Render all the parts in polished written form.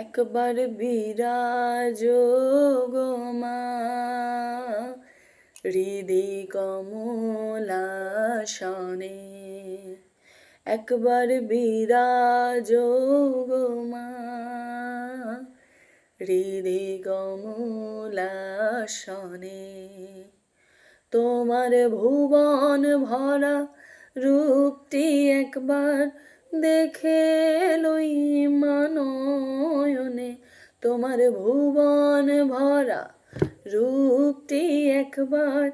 একবার বিরাজ গো মা হৃদি কমলাসনে, একবার বিরাজ গো মা হৃদি কমলাসনে। তোমার ভুবন ভরা রূপটি একবার দেখে লই মানয়নে, তোমার ভুবন ভরা রূপটি একবার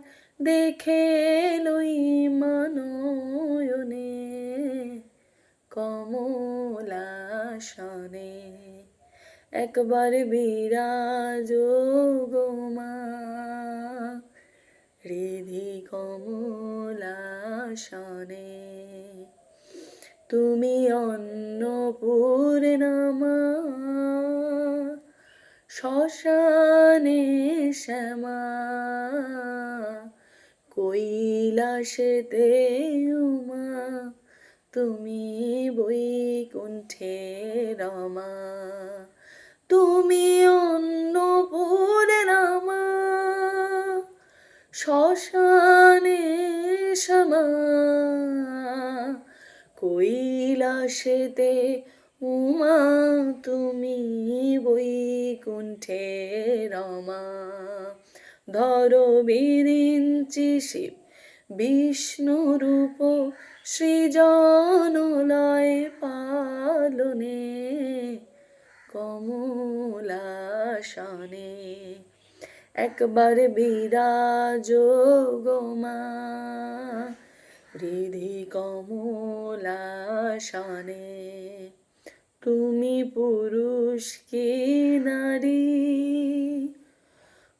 দেখে লই মানয়নে কমলাসনে। একবার বিরাজ গো মা হৃদি কমলাসনে। তুমি অন্নপূর্ণা মা শ্মশানে শ্যামা, কৈলাসেতে উমা তুমি বৈকুণ্ঠে রমা। তুমি অন্নপূর্ণা মা শ্মশানে শ্যামা, কৈলাসেতে উমা তুমি বৈকুণ্ঠে রমা। ধরো বিরিঞ্চি শিব বিষ্ণু রূপ সৃজনলয় পালনে কমলাসনে। একবার বিরাজ গো মা হৃদি কমলাসনে। তুমি পুরুষ কি নারী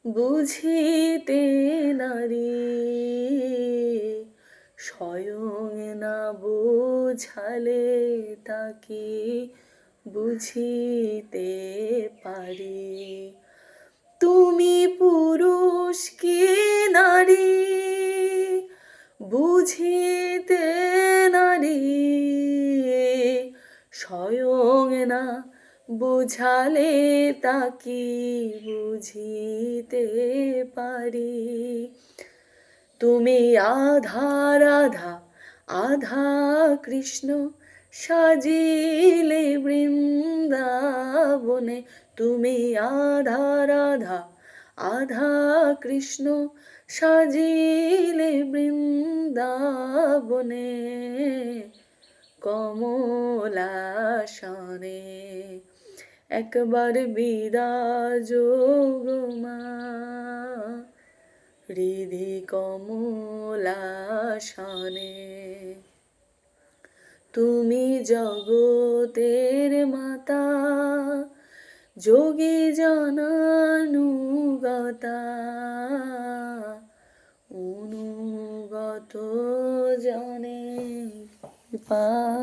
বুঝিতে নারী, স্বয়ং না বুঝালে তাকে বুঝিতে পারি। তুমি পুরুষ কি নারী বুঝিতে নারী, স্বয়ং না বুঝালে তাকে বুঝিতে পারি। তুমি আধা রাধা আধা কৃষ্ণ সাজিলে বৃন্দাবনে, তুমি আধা রাধা আধা কৃষ্ণ সাজিলে বৃন্দাবনে কমলাসনে। একবার বিরাজ গো মা হৃদি কমলাসনে। তুমি জগতের মাতা যোগী জনানুগতা, অনুগত জনে